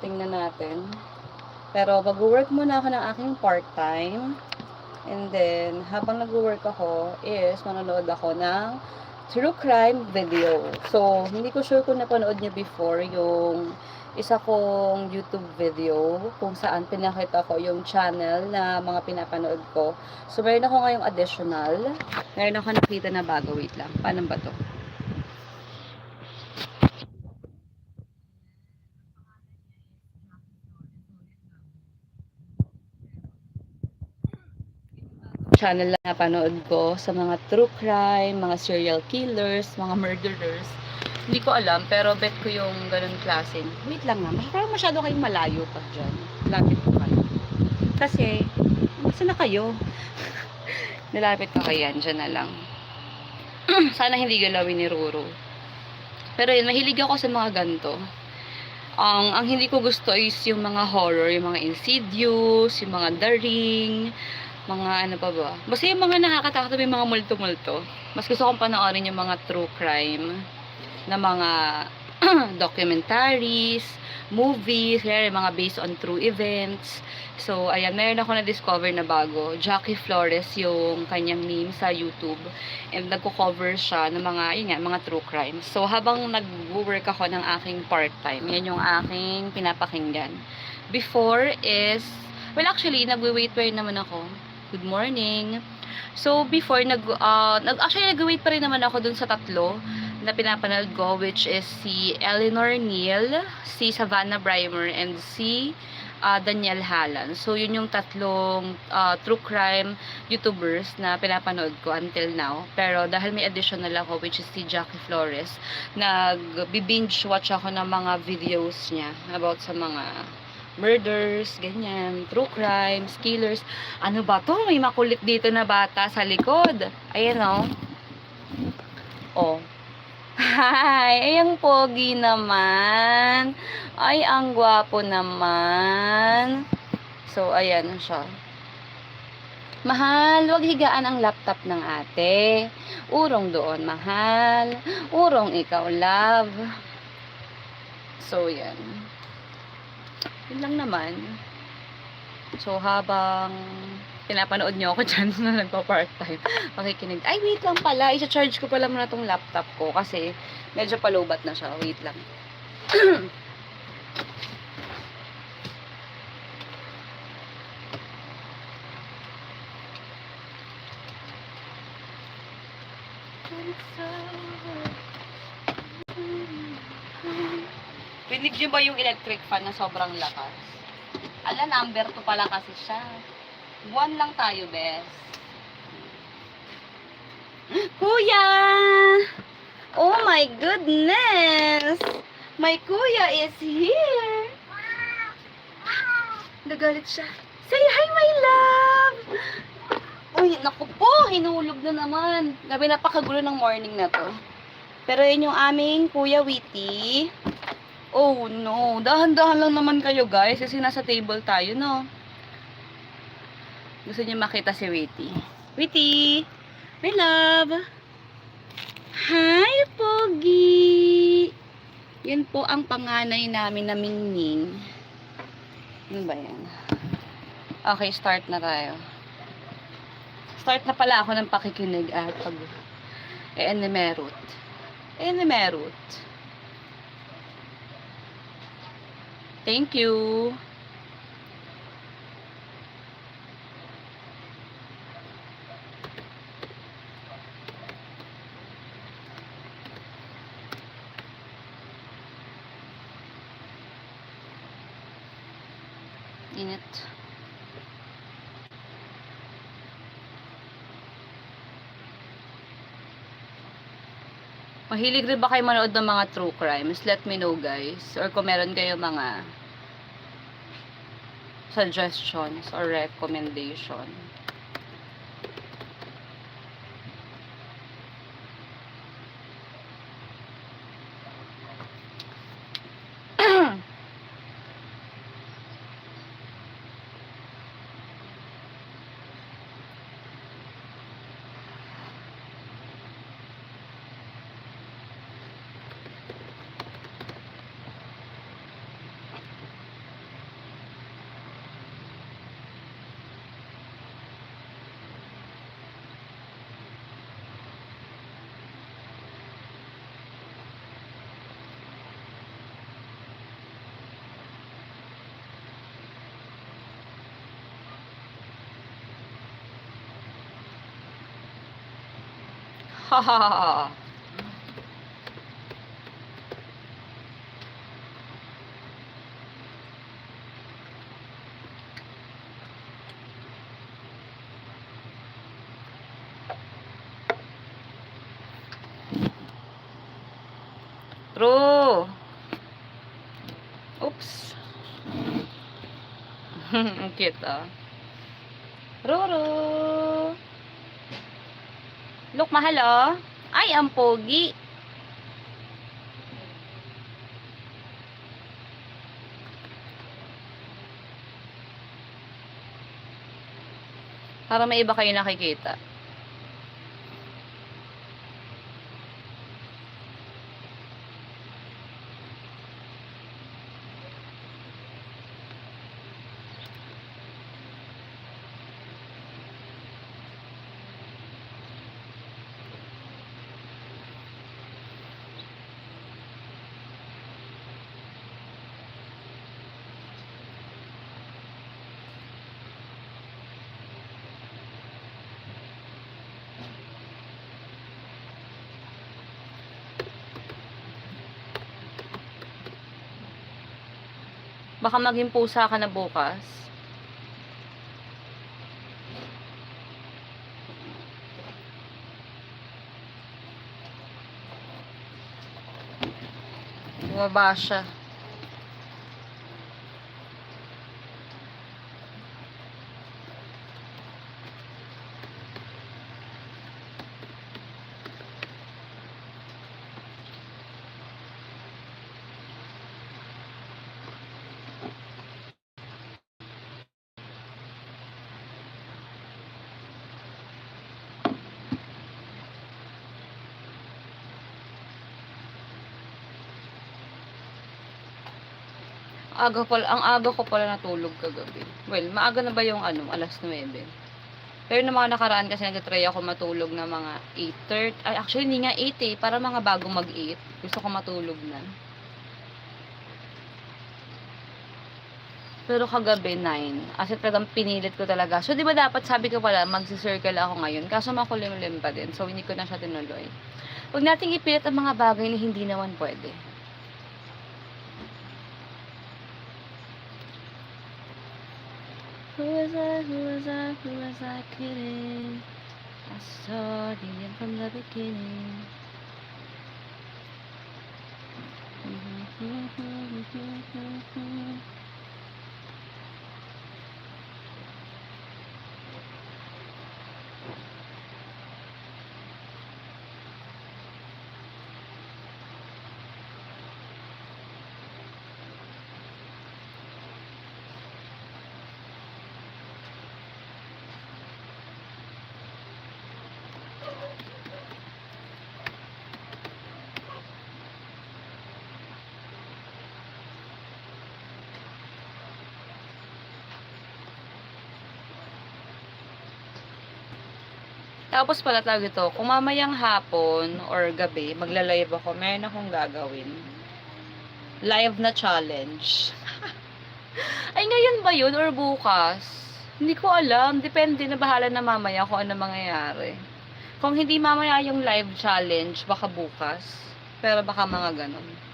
Tingnan natin. Pero mag-work muna ako ng aking part-time. And then, habang nag-work ako, is manonood ako ng true crime video. So, hindi ko sure kung napanood niyo before yung isa kong YouTube video kung saan pinakita ko yung channel na mga pinapanood ko. So, meron ako ngayong additional. Meron ako nakita na bago. Wait lang. Paano ba to? Channel na napanood ko sa mga true crime, mga serial killers, mga murderers. Hindi ko alam, pero bet ko yung ganun klaseng. Wait lang naman, parang masyado kayong malayo pag dyan. Lapit ko kayo. Kasi, saan na kayo? Nalapit ko kayo yan, dyan na lang. Sana hindi galawin ni Roro. Pero yun, mahilig ako sa mga ganito. Ang hindi ko gusto is yung mga horror, yung mga Insidious, yung mga The Ring, mga ano pa ba. Basta yung mga nakakatakot, yung mga multo-multo. Mas gusto kong panoorin yung mga true crime na mga documentaries, movies, kaya yung mga based on true events. So, ayan, meron ako na-discover na bago. Jackie Flores yung kanyang name sa YouTube. And nagko-cover siya ng mga, yun nga, mga true crime. So, habang nag-work ako ng aking part-time, yan yung aking pinapakinggan. Before is, well actually, nagwe-wait naman ako. Good morning. So, before, actually, nag-wait pa rin naman ako dun sa tatlo na pinapanood ko, which is si Eleanor Neal, si Savannah Brimer, and si Daniel Halan. So, yun yung tatlong true crime YouTubers na pinapanood ko until now. Pero, dahil may additional ako, which is si Jackie Flores, nag-binge watch ako ng mga videos niya about sa mga murders, ganyan, true crimes, killers. Ano ba to? May makulit dito na bata sa likod. Ayan o. Oh. Hi! Ay, ang pogi naman. Ay, ang gwapo naman. So, ayan siya. Mahal, wag higaan ang laptop ng ate. Urong doon, mahal. Urong ikaw, love. So, yan. Yun lang naman. So, habang pinapanood nyo ako dyan na nagpa-part-time, makikinig. Ay, wait lang pala. Isa-charge ko pala muna tong laptop ko kasi medyo palubat na siya. Wait lang. Rinig nyo ba yung electric fan na sobrang lakas? Ala, number 2 pala kasi siya. Buwan lang tayo, bes. Kuya! Oh my goodness! My kuya is here! Nagalit siya. Say hi, my love! Uy, naku po! Hinulog na naman. Gabi napakagulo ng morning na to. Pero yun yung aming Kuya Witty. Oh no, dahan-dahan lang naman kayo guys kasi nasa table tayo, no? Gusto niyo makita si Witty. Witty! My love! Hi, Pogi! Yan po ang panganay namin na Mingning. Ano ba yan? Okay, start na tayo. Start na pala ako ng pakikinig at pag enumerate. Thank you. Init. Mahilig rin ba kayo manood ng mga true crimes? Let me know, guys. Or kung meron kayo mga suggestions or recommendation. Ha. True. Oops. Ang cute ah. Roro. Look, mahal oh. Ay, ang pogi. Para may iba kayo nakikita. Baka maging pusa ka na bukas. Bumaba siya. Ang aga ko pala natulog kagabi. Well, maaga na ba yung ano, alas 9? Pero na mga nakaraan kasi nag-try ako matulog na mga 8:30. Ay, actually, hindi nga 8 eh. Para mga bago mag-8. Gusto ko matulog na. Pero kagabi 9. Kasi talagang pinilit ko talaga. So, di ba dapat sabi ko pala, magsi-circle ako ngayon. Kaso makulimlim pa din. So, hindi ko na siya tinuloy. Huwag nating ipilit ang mga bagay na hindi naman pwede. Who was I kidding? I saw the end from the beginning. Tapos pala talaga ito, kung mamayang hapon or gabi, magla-live ako, meron akong gagawin. Live na challenge. Ay, ngayon ba yun or bukas? Hindi ko alam. Depende na, bahala na mamaya kung ano mangyayari. Kung hindi mamaya yung live challenge, baka bukas. Pero baka mga ganon.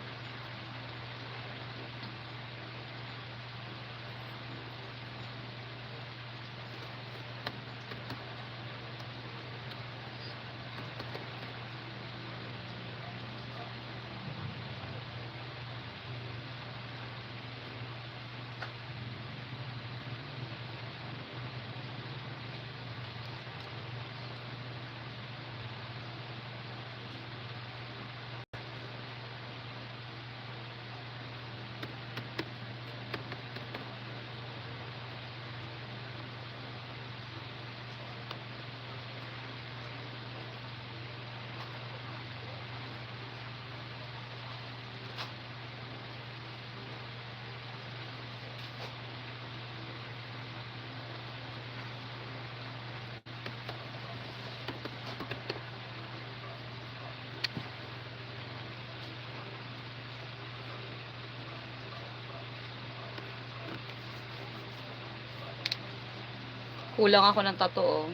Kulang ako ng tattoo.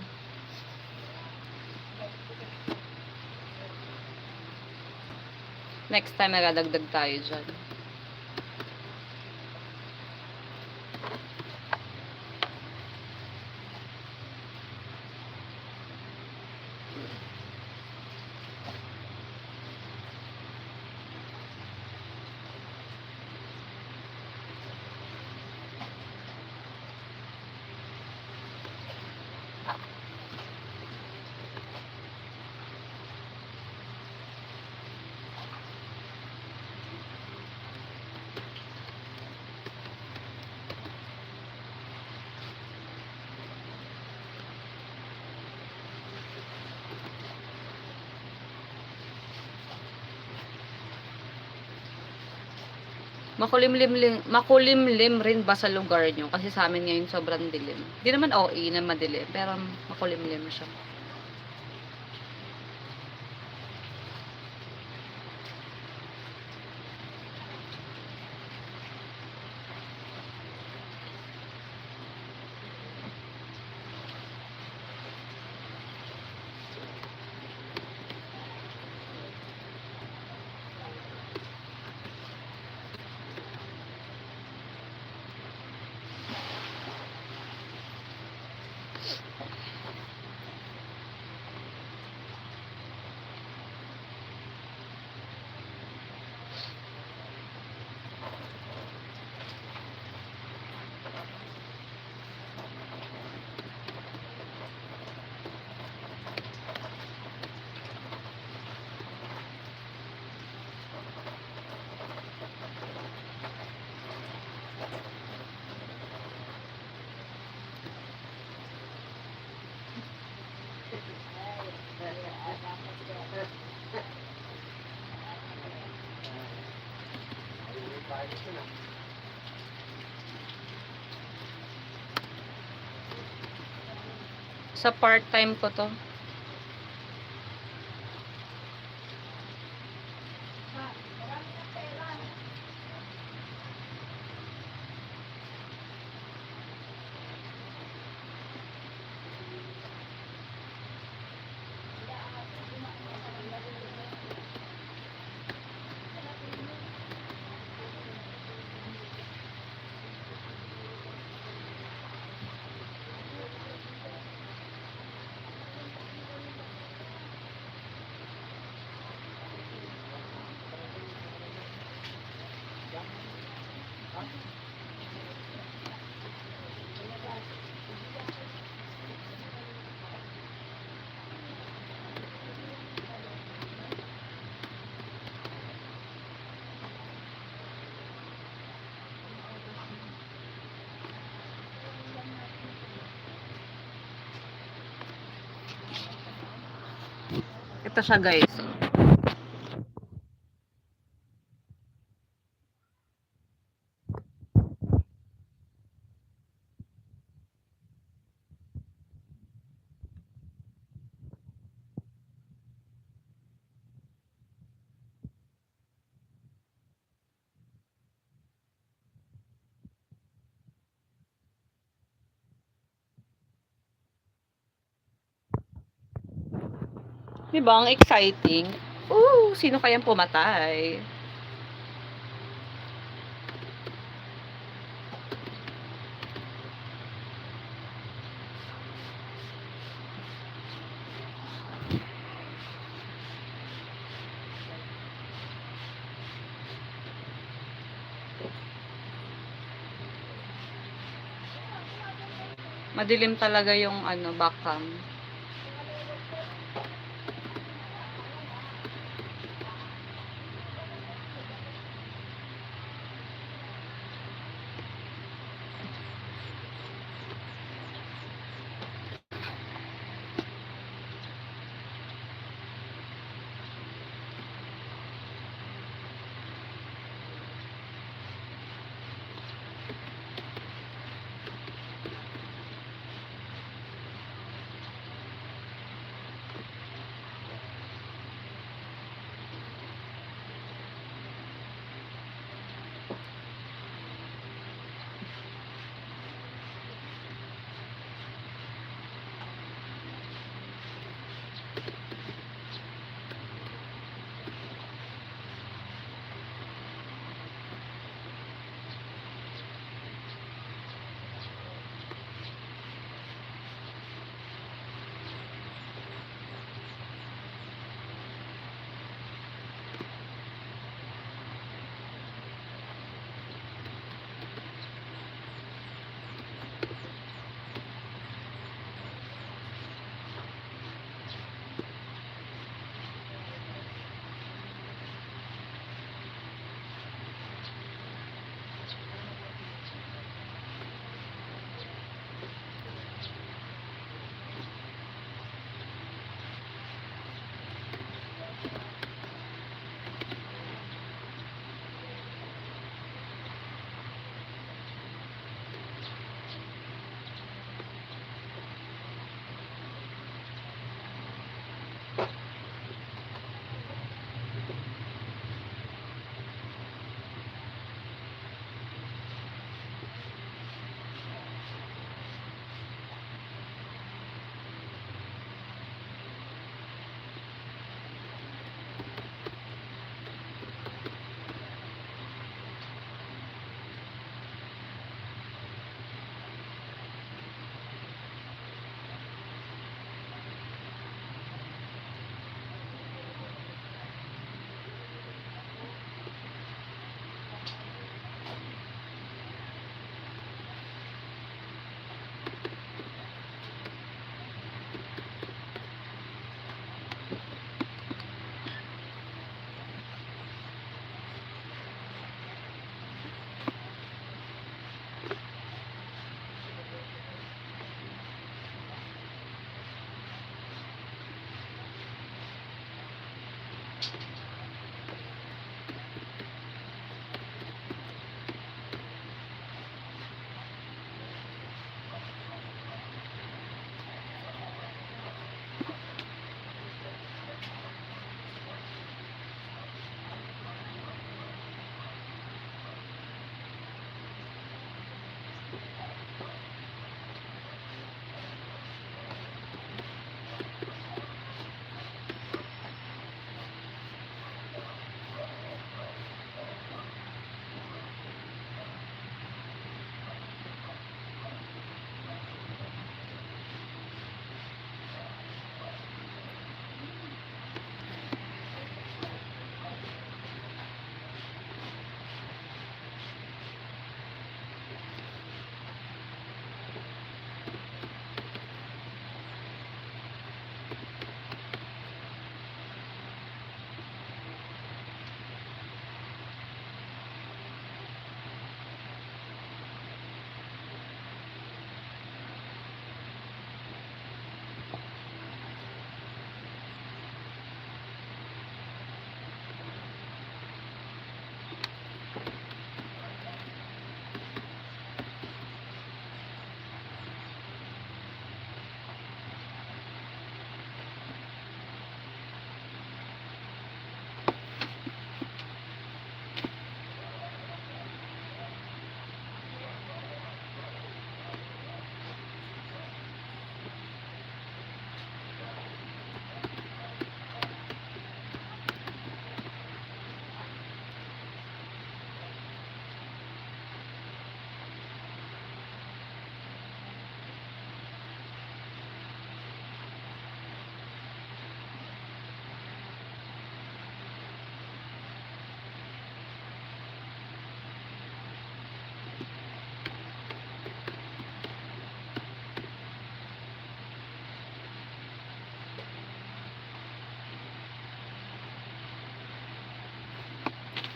Next time, magdadagdag tayo dyan. Makulimlim rin ba sa lugar nyo? Kasi sa amin ngayon sobrang dilim. Hindi naman OA na madilim, pero makulimlim siya. Sa part-time ko to. Ito siya, guys. Diba? Ang exciting. Ooh, sino kayang pumatay? Madilim talaga yung backcam.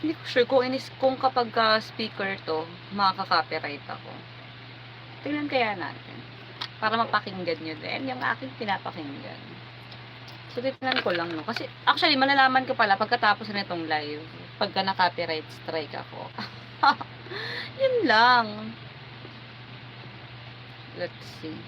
Hindi ko sure kung kapag speaker 'to, makaka-copyright ako. Tingnan kaya natin, para mapakinggan niyo din yung aking pinapakinggan. So, titignan ko lang 'no, kasi actually malalaman ko pala pagkatapos nitong live, pagka na-copyright strike ako. Yun lang. Let's see.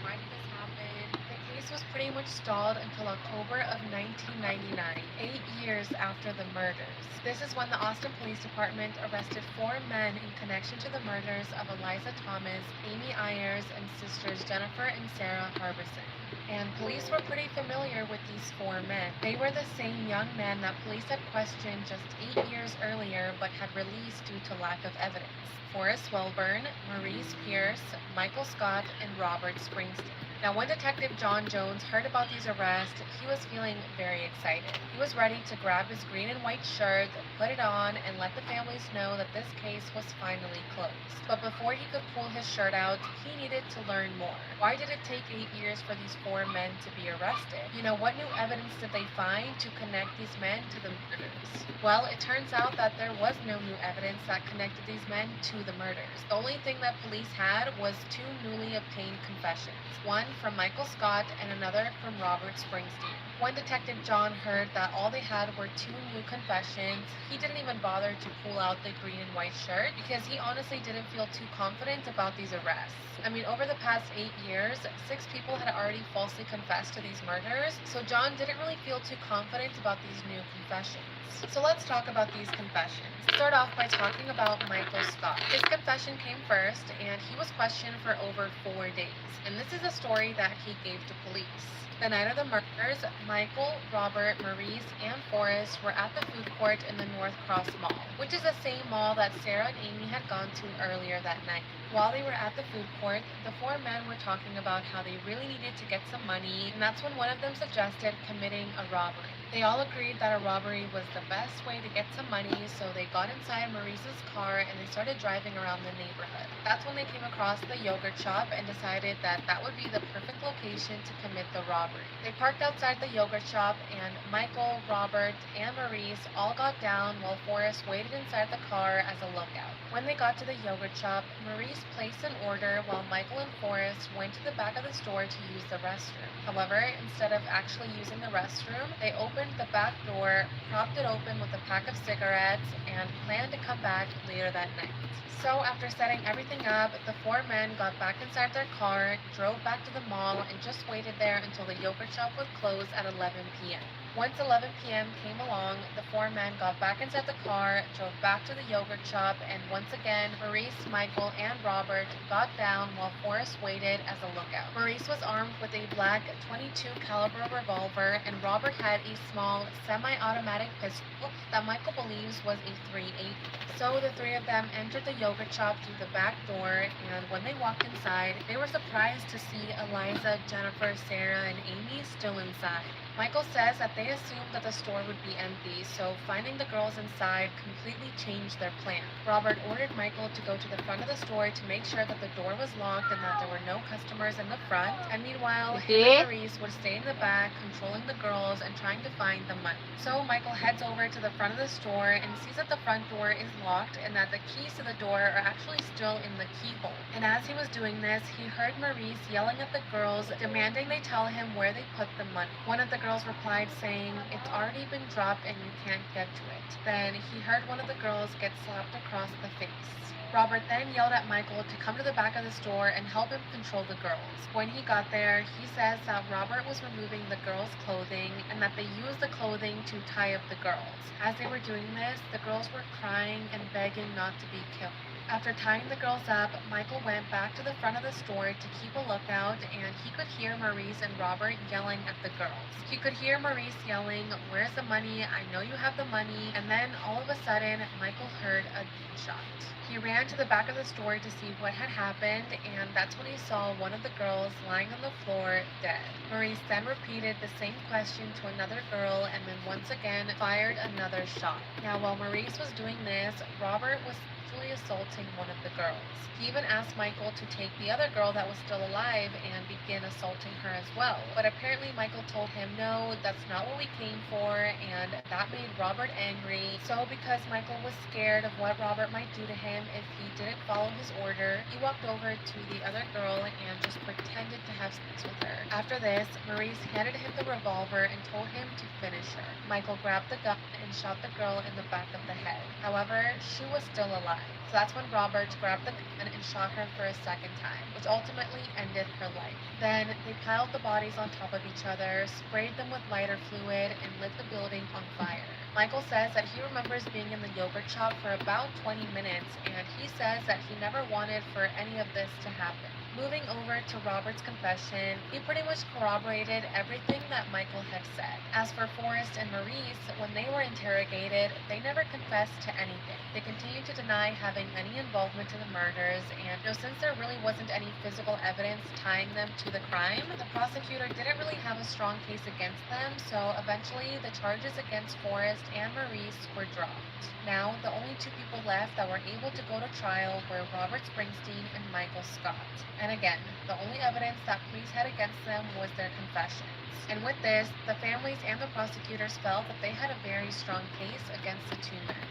Why did this happen? The case was pretty much stalled until October of 1999, 8 years after the murders. This is when the Austin Police Department arrested 4 men in connection to the murders of Eliza Thomas, Amy Ayers, and sisters Jennifer and Sarah Harbison. And police were pretty familiar with these 4 men. They were the same young men that police had questioned just 8 years earlier but had released due to lack of evidence. Forrest Welburn, Maurice Pierce, Michael Scott, and Robert Springsteen. Now, when Detective John Jones heard about these arrests, he was feeling very excited. He was ready to grab his green and white shirt, put it on, and let the families know that this case was finally closed. But before he could pull his shirt out, he needed to learn more. Why did it take 8 years for these 4 men to be arrested? You know, what new evidence did they find to connect these men to the murders? Well, it turns out that there was no new evidence that connected these men to the murders. The only thing that police had was 2 newly obtained confessions, one from Michael Scott and another from Robert Springsteen. When Detective John heard that all they had were 2 new confessions, he didn't even bother to pull out the green and white shirt because he honestly didn't feel too confident about these arrests. I mean, over the past 8 years, 6 people had already falsely confessed to these murders, so John didn't really feel too confident about these new confessions. So let's talk about these confessions. Start off by talking about Michael Scott. His confession came first, and he was questioned for over 4 days. And this is a story that he gave to police. The night of the murders, Michael, Robert, Maurice, and Forrest were at the food court in the North Cross Mall, which is the same mall that Sarah and Amy had gone to earlier that night. While they were at the food court, the 4 men were talking about how they really needed to get some money, and that's when one of them suggested committing a robbery. They all agreed that a robbery was the best way to get some money, so they got inside Maurice's car and they started driving around the neighborhood. That's when they came across the yogurt shop and decided that that would be the perfect location to commit the robbery. They parked outside the yogurt shop, and Michael, Robert, and Maurice all got down while Forrest waited inside the car as a lookout. When they got to the yogurt shop, Maurice placed an order while Michael and Forrest went to the back of the store to use the restroom. However, instead of actually using the restroom, they opened the back door, propped it open with a pack of cigarettes, and planned to come back later that night. So after setting everything up, the 4 men got back inside their car, drove back to the mall, and just waited there until the yogurt shop would close at 11 p.m. Once 11 p.m. came along, the 4 men got back inside the car, drove back to the yogurt shop, and once again, Maurice, Michael, and Robert got down while Forrest waited as a lookout. Maurice was armed with a black .22 caliber revolver, and Robert had a small semi-automatic pistol that Michael believes was a .380. So the 3 of them entered the yogurt shop through the back door, and when they walked inside, they were surprised to see Eliza, Jennifer, Sarah, and Amy still inside. Michael says that they assumed that the store would be empty, so finding the girls inside completely changed their plan. Robert ordered Michael to go to the front of the store to make sure that the door was locked and that there were no customers in the front, and meanwhile, him and Maurice would stay in the back, controlling the girls and trying to find the money. So Michael heads over to the front of the store and sees that the front door is locked and that the keys to the door are actually still in the keyhole. And as he was doing this, he heard Maurice yelling at the girls, demanding they tell him where they put the money. One of the girls replied saying, "It's already been dropped and you can't get to it." Then he heard one of the girls get slapped across the face. Robert then yelled at Michael to come to the back of the store and help him control the girls. When he got there, he says that Robert was removing the girls' clothing and that they used the clothing to tie up the girls. As they were doing this, the girls were crying and begging not to be killed. After tying the girls up, Michael went back to the front of the store to keep a lookout, and he could hear Maurice and Robert yelling at the girls. He could hear Maurice yelling, "Where's the money? I know you have the money." And then all of a sudden, Michael heard a gunshot. He ran to the back of the store to see what had happened, and that's when he saw one of the girls lying on the floor dead. Maurice then repeated the same question to another girl and then once again fired another shot. Now, while Maurice was doing this, Robert was sexually assaulting one of the girls. He even asked Michael to take the other girl that was still alive and begin assaulting her as well. But apparently Michael told him, no, that's not what we came for, and that made Robert angry. So because Michael was scared of what Robert might do to him if he didn't follow his order, he walked over to the other girl and just pretended to have sex with her. After this, Maurice handed him the revolver and told him to finish her. Michael grabbed the gun and shot the girl in the back of the head. However, she was still alive. So that's when Robert grabbed the gun and shot her for a second time, which ultimately ended her life. Then they piled the bodies on top of each other, sprayed them with lighter fluid, and lit the building on fire. Michael says that he remembers being in the yogurt shop for about 20 minutes, and he says that he never wanted for any of this to happen. Moving over to Robert's confession, he pretty much corroborated everything that Michael had said. As for Forrest and Maurice, when they were interrogated, they never confessed to anything. They continued to deny having any involvement in the murders, and since there really wasn't any physical evidence tying them to the crime, the prosecutor didn't really have a strong case against them, so eventually the charges against Forrest and Maurice were dropped. Now, the only two people left that were able to go to trial were Robert Springsteen and Michael Scott. And again, the only evidence that police had against them was their confessions. And with this, the families and the prosecutors felt that they had a very strong case against the two men.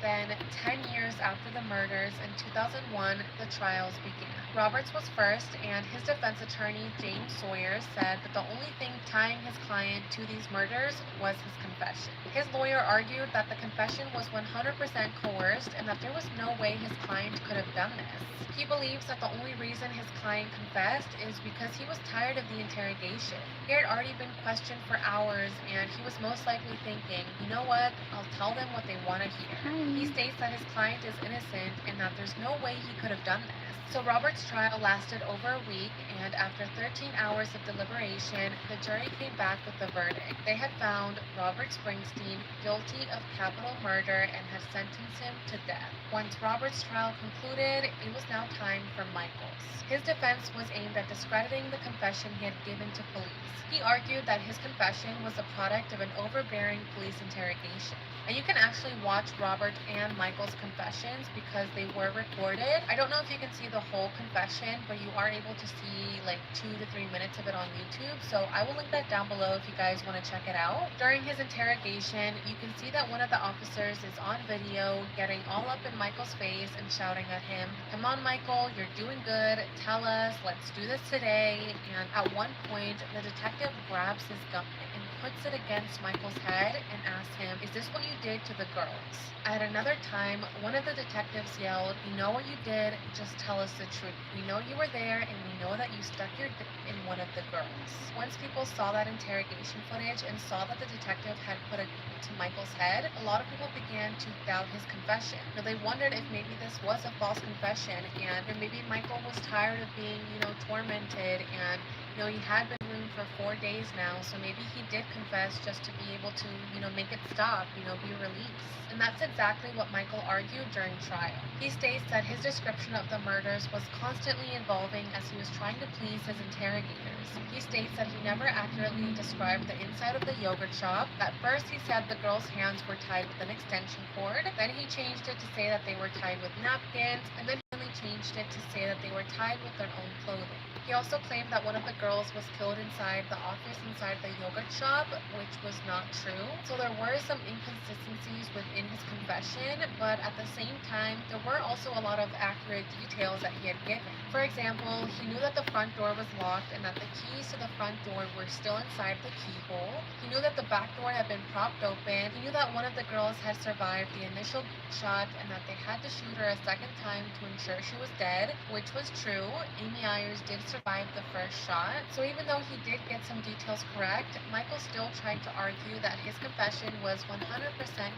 Then, 10 years after the murders, in 2001, the trials began. Roberts was first, and his defense attorney, James Sawyer, said that the only thing tying his client to these murders was his confession. His lawyer argued that the confession was 100% coerced and that there was no way his client could have done this. He believes that the only reason his client confessed is because he was tired of the interrogation. He had already been questioned for hours, and he was most likely thinking, you know what, I'll tell them what they want to hear. He states that his client is innocent and that there's no way he could have done this. So Robert's trial lasted over a week, and after 13 hours of deliberation, the jury came back with a verdict. They had found Robert Springsteen guilty of capital murder and had sentenced him to death. Once Robert's trial concluded, it was now time for Michael's. His defense was aimed at discrediting the confession he had given to police. He argued that his confession was a product of an overbearing police interrogation. And you can actually watch Robert and Michael's confessions because they were recorded. I don't know if you can see the whole confession, but you are able to see like 2 to 3 minutes of it on YouTube. So I will link that down below if you guys want to check it out. During his interrogation, you can see that one of the officers is on video getting all up in Michael's face and shouting at him, "Come on, Michael, you're doing good. Tell us, let's do this today." And at one point, the detective grabs his gun and puts it against Michael's head and asks him, "Is this what you did to the girls?" At another time, one of the detectives yelled, "We know what you did, just tell us the truth. We know you were there and we know that you stuck your dick in one of the girls." Once people saw that interrogation footage and saw that the detective had put a gun to Michael's head, a lot of people began to doubt his confession. They wondered if maybe this was a false confession and maybe Michael was tired of being, tormented, and he had been room for 4 days now, so maybe he did confess just to be able to, make it stop, be released. And that's exactly what Michael argued during trial. He states that his description of the murders was constantly evolving as he was trying to please his interrogators. He states that he never accurately described the inside of the yogurt shop. At first, he said the girls' hands were tied with an extension cord. Then he changed it to say that they were tied with napkins, and then he changed it to say that they were tied with their own clothing. He also claimed that one of the girls was killed inside the office inside the yogurt shop, which was not true. So there were some inconsistencies within his confession, but at the same time, there were also a lot of accurate details that he had given. For example, he knew that the front door was locked and that the keys to the front door were still inside the keyhole. He knew that the back door had been propped open. He knew that one of the girls had survived the initial shot and that they had to shoot her a second time to ensure she was dead, which was true. Amy Ayers did survive the first shot. So even though he did get some details correct, Michael still tried to argue that his confession was 100%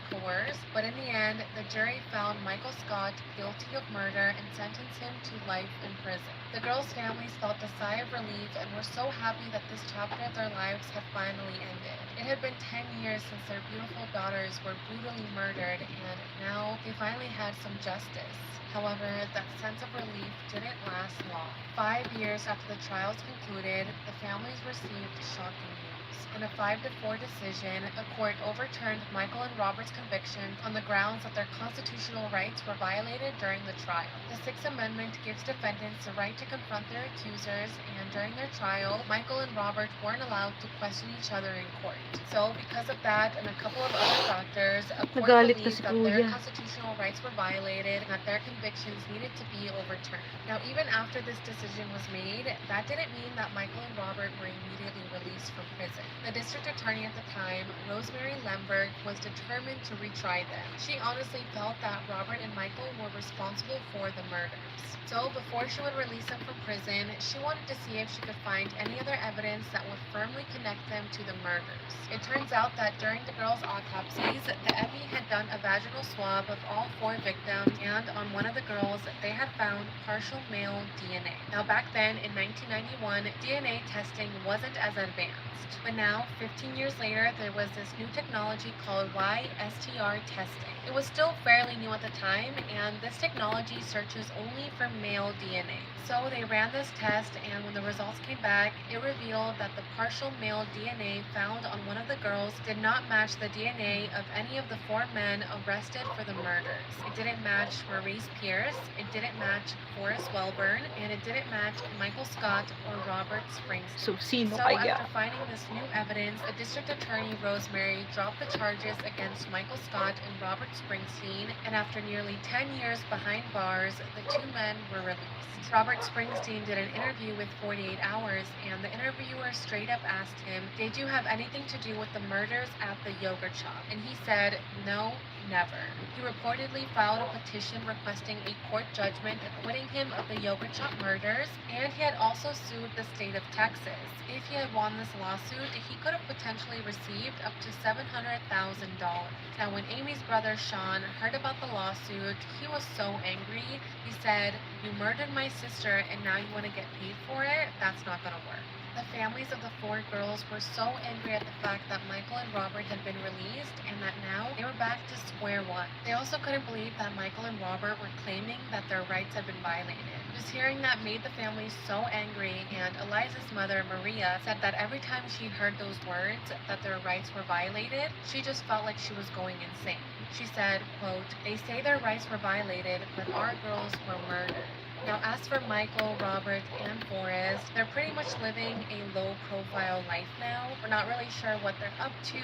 coerced, but in the end, the jury found Michael Scott guilty of murder and sentenced him to life in prison. The girls' families felt a sigh of relief and were so happy that this chapter of their lives had finally ended. It had been 10 years since their beautiful daughters were brutally murdered, and now they finally had some justice. However, that sense of relief didn't last long. 5 years after the trials concluded, the families received shocking news. In a 5-4 decision, a court overturned Michael and Robert's convictions on the grounds that their constitutional rights were violated during the trial. The Sixth Amendment gives defendants the right to confront their accusers, and during their trial, Michael and Robert weren't allowed to question each other in court. So, because of that and a couple of other factors, a court Nagalit na believed si that their Kuya. constitutional rights were violated and that their convictions needed to be overturned. Now, even after this decision was made, that didn't mean that Michael and Robert were immediately released from prison. The district attorney at the time, Rosemary Lemberg, was determined to retry them. She honestly felt that Robert and Michael were responsible for the murders. So, before she would release them from prison, she wanted to see if she could find any other evidence that would firmly connect them to the murders. It turns out that during the girls' autopsies, the FE had done a vaginal swab of all 4 victims, and on one of the girls, they had found partial male DNA. Now, back then, in 1991, DNA testing wasn't as advanced. But now, 15 years later, there was this new technology called YSTR testing. It was still fairly new at the time, and this technology searches only for male DNA. So they ran this test, and when the results came back, it revealed that the partial male DNA found on one of the girls did not match the DNA of any of the 4 men arrested for the murders. It didn't match Maurice Pierce, it didn't match Forrest Welburn, and it didn't match Michael Scott or Robert Springsteen. So, sino So kaya? after finding this new evidence, the district attorney Rosemary dropped the charges against Michael Scott and Robert Springsteen, and after nearly 10 years behind bars, the 2 men were released. Robert Springsteen did an interview with 48 Hours, and the interviewer straight up asked him, "Did you have anything to do with the murders at the yogurt shop?" And he said, "No, never." He reportedly filed a petition requesting a court judgment acquitting him of the yogurt shop murders, and he had also sued the state of Texas. If he had won this lawsuit, he could have potentially received up to $700,000. Now, when Amy's brother Sean heard about the lawsuit, he was so angry. He said, "You murdered my sister and now you want to get paid for it? That's not going to work." The families of the 4 girls were so angry at the fact that Michael and Robert had been released and that now they were back to square one. They also couldn't believe that Michael and Robert were claiming that their rights had been violated. Just hearing that made the families so angry, and Eliza's mother, Maria, said that every time she heard those words, that their rights were violated, she just felt like she was going insane. She said, quote, "They say their rights were violated, but our girls were murdered." Now, as for Michael, Robert, and Forrest, they're pretty much living a low-profile life now. We're not really sure what they're up to,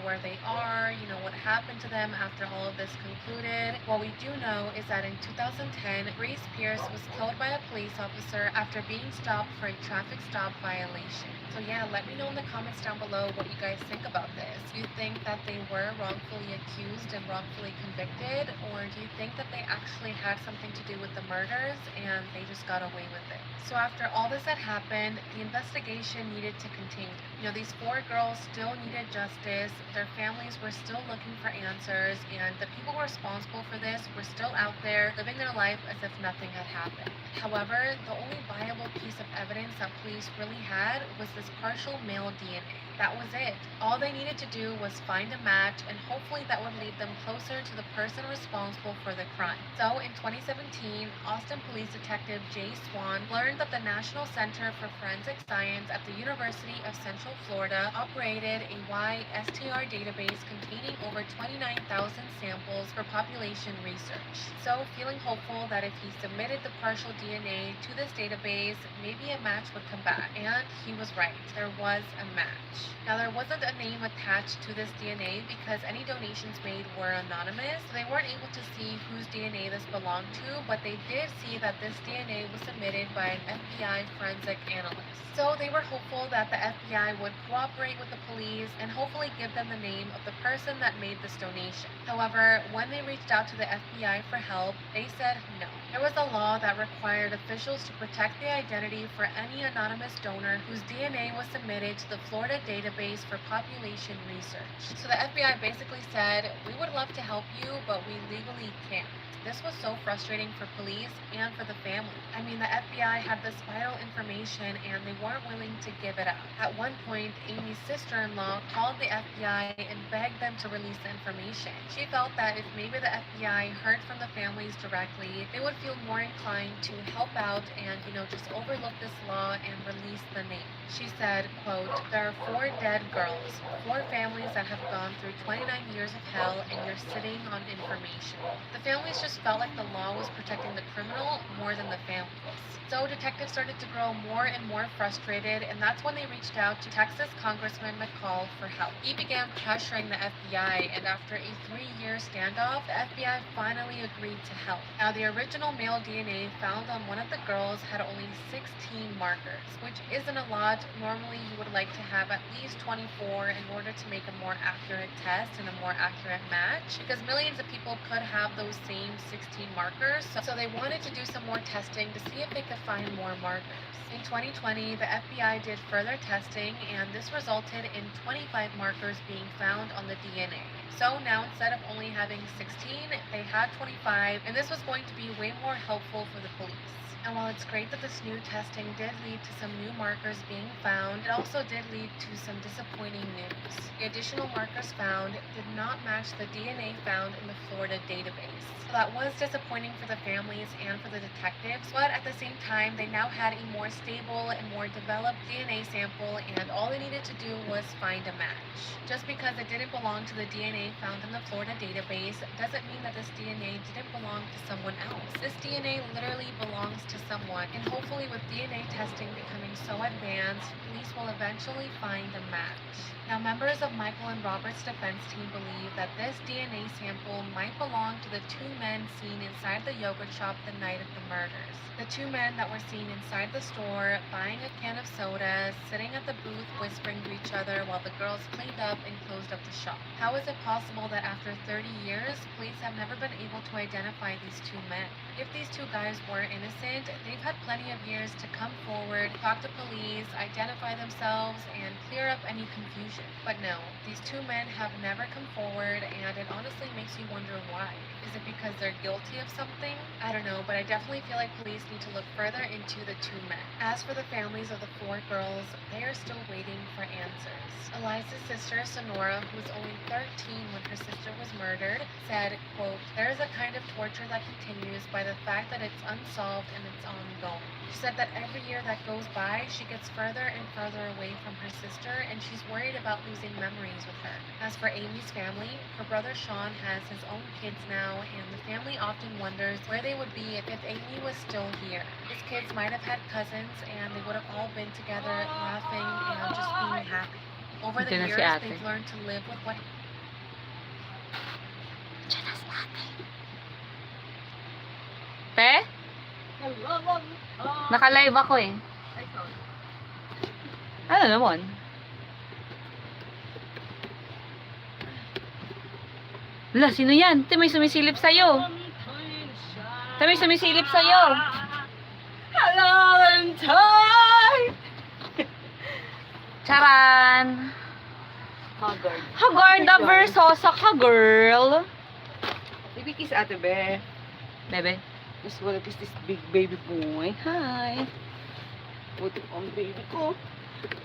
where they are, what happened to them after all of this concluded. What we do know is that in 2010, Reese Pierce was killed by a police officer after being stopped for a traffic stop violation. So yeah, let me know in the comments down below what you guys think about this. Do you think that they were wrongfully accused and wrongfully convicted, or do you think that they actually had something to do with the murders and they just got away with it? So after all this had happened, the investigation needed to continue. These 4 girls still needed justice, their families were still looking for answers, and the people responsible for this were still out there living their life as if nothing had happened. However, the only viable piece of evidence that police really had was this partial male DNA. That was it. All they needed to do was find a match, and hopefully that would lead them closer to the person responsible for the crime. So in 2017, Austin Police Detective Jay Swan learned that the National Center for Forensic Science at the University of Central Florida operated a YSTR database containing over 29,000 samples for population research. So, feeling hopeful that if he submitted the partial DNA to this database, maybe a match would come back. And he was right. There was a match. Now, there wasn't a name attached to this DNA because any donations made were anonymous, so they weren't able to see whose DNA this belonged to, but they did see that this DNA was submitted by an FBI forensic analyst. So they were hopeful that the FBI would cooperate with the police and hopefully give them the name of the person that made this donation. However, when they reached out to the FBI for help, they said no. There was a law that required officials to protect the identity for any anonymous donor whose DNA was submitted to the Florida database for population research. So the FBI basically said, "We would love to help you, but we legally can't." This was so frustrating for police and for the family. I mean, the FBI had this vital information and they weren't willing to give it up. At one point, Amy's sister-in-law called the FBI and begged them to release the information. She felt that if maybe the FBI heard from the families directly, they would feel more inclined to help out and, just overlook this law and release the name. She said, quote, "There are 4 dead girls, 4 families that have gone through 29 years of hell, and you're sitting on information." The families just felt like the law was protecting the criminal more than the families. So detectives started to grow more and more frustrated, and that's when they reached out to Texas Congressman McCall for help. He began pressuring the FBI, and after a 3-year standoff, the FBI finally agreed to help. Now, the original male DNA found on one of the girls had only 16 markers, which isn't a lot. Normally, you would like to have at least 24 in order to make a more accurate test and a more accurate match, because millions of people could have those same 16 markers. So they wanted to do some more testing to see if they could find more markers. In 2020, the FBI did further testing, and this resulted in 25 markers being found on the DNA. So now, instead of only having 16, they had 25, and this was going to be way more helpful for the police. And while it's great that this new testing did lead to some new markers being found, it also did lead to some disappointing news. The additional markers found did not match the DNA found in the Florida database. So that was disappointing for the families and for the detectives, but at the same time, they now had a more stable and more developed DNA sample, and all they needed to do was find a match. Just because it didn't belong to the DNA found in the Florida database doesn't mean that this DNA didn't belong to someone else. This DNA literally belongs to someone, and hopefully with DNA testing becoming so advanced, police will eventually find a match. Now, members of Michael and Robert's defense team believe that this DNA sample might belong to the 2 men seen inside the yogurt shop the night of the murders. The 2 men that were seen inside the store, buying a can of soda, sitting at the booth whispering to each other while the girls cleaned up and closed up the shop. How is it possible that after 30 years, police have never been able to identify these 2 men? If these 2 guys were innocent, they've had plenty of years to come forward, talk to police, identify themselves, and clear up any confusion. But no, these 2 men have never come forward, and it honestly makes you wonder why. Is it because they're guilty of something? I don't know, but I definitely feel like police need to look further into the 2 men. As for the families of the 4 girls, they are still waiting for answers. Eliza's sister, Sonora, who was only 13 when her sister was murdered, said, quote, "There is a kind of torture that continues by the fact that it's unsolved and it's ongoing." She said that every year that goes by, she gets further and further away from her sister, and she's worried about losing memories with her. As for Amy's family, her brother Sean has his own kids now, and the family often wonders where they would be if Amy was still here. His kids might have had cousins, and they would have all been together, laughing and just being happy. Over the Diyan na si years, ate. they've learned to live with what Diyan na si ate. Te? Naka-live ako eh. Ano naman? Wala, sino yan? Te, may sumisilip sa'yo. Te, may sumisilip sa'yo. Valentine! Charan! Haggard. Hagarda versosa ka, girl. Baby kiss ate be. Bebe. Just wanna kiss this big baby boy. Hi. Puti ang baby ko.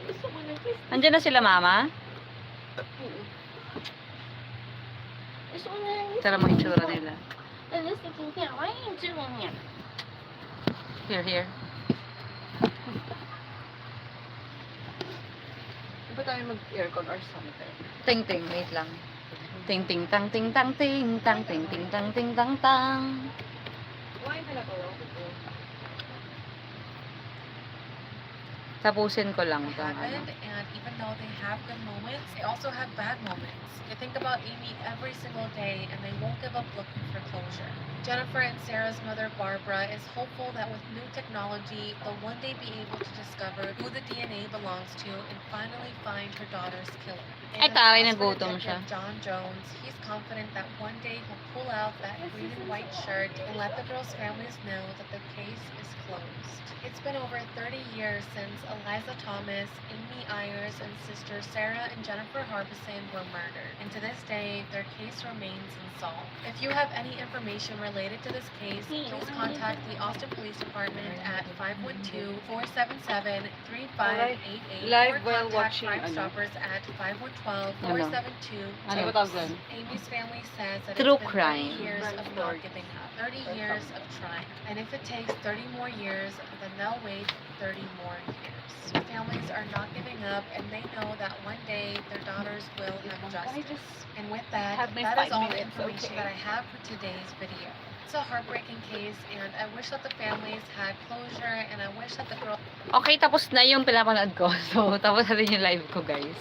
Gusto ko na kiss. Andiyan na sila, mama? Gusto ko na Tara mo itsura nila. I'm just thinking, yeah, why are you doing it? Here. Di ba tayo mag-aircon or something? Ting, wait lang. Ting, tang, ting, tang, ting, tang, ting, tang, ting, tang, tang. Why talaga ako? Tapusin ko lang ito. happened, and even though they have good moments, they also have bad moments. They think about Amy every single day, and they won't give up looking for closure. Jennifer and Sarah's mother, Barbara, is hopeful that with new technology, they'll one day be able to discover who the DNA belongs to and finally find her daughter's killer. Ay, And taray, as for nagutom siya. Detective John Jones, he's confident that one day he'll pull out that green and white shirt and let the girls' families know that the case is closed. It's been over 30 years since Eliza Thomas, Amy Ayers, and sister Sarah and Jennifer Harbison were murdered. And to this day, their case remains remains unsolved. If you have any information related to this case, please contact the Austin Police Department at 512-477-3588 Live or while contact watching, Crime ano? Stoppers at 512-472 Ano? Ano ba tawag doon? Amy's family says that True it's been crime. 30 years of not giving up, 30 years of trying. And if it takes 30 more years, then they'll wait 30 more years. Families are not giving up, and they know that one day their daughters will have justice. And with that, have my that is 5 all the minutes, information okay? that I have for today's video. It's a heartbreaking case, and I wish that the families had closure, and I wish that the girl... Okay, tapos na yung pinapanood ko. So, tapos natin yung live ko, guys.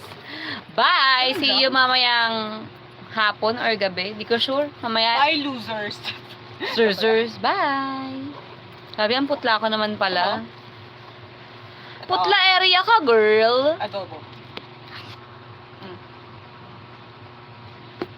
Bye! See you mamayang hapon or gabi. Di ko sure. Mamaya. Bye, losers! Sirs. Bye! Sabi, ang putla ko naman pala. Putla area ka, girl. Adobo.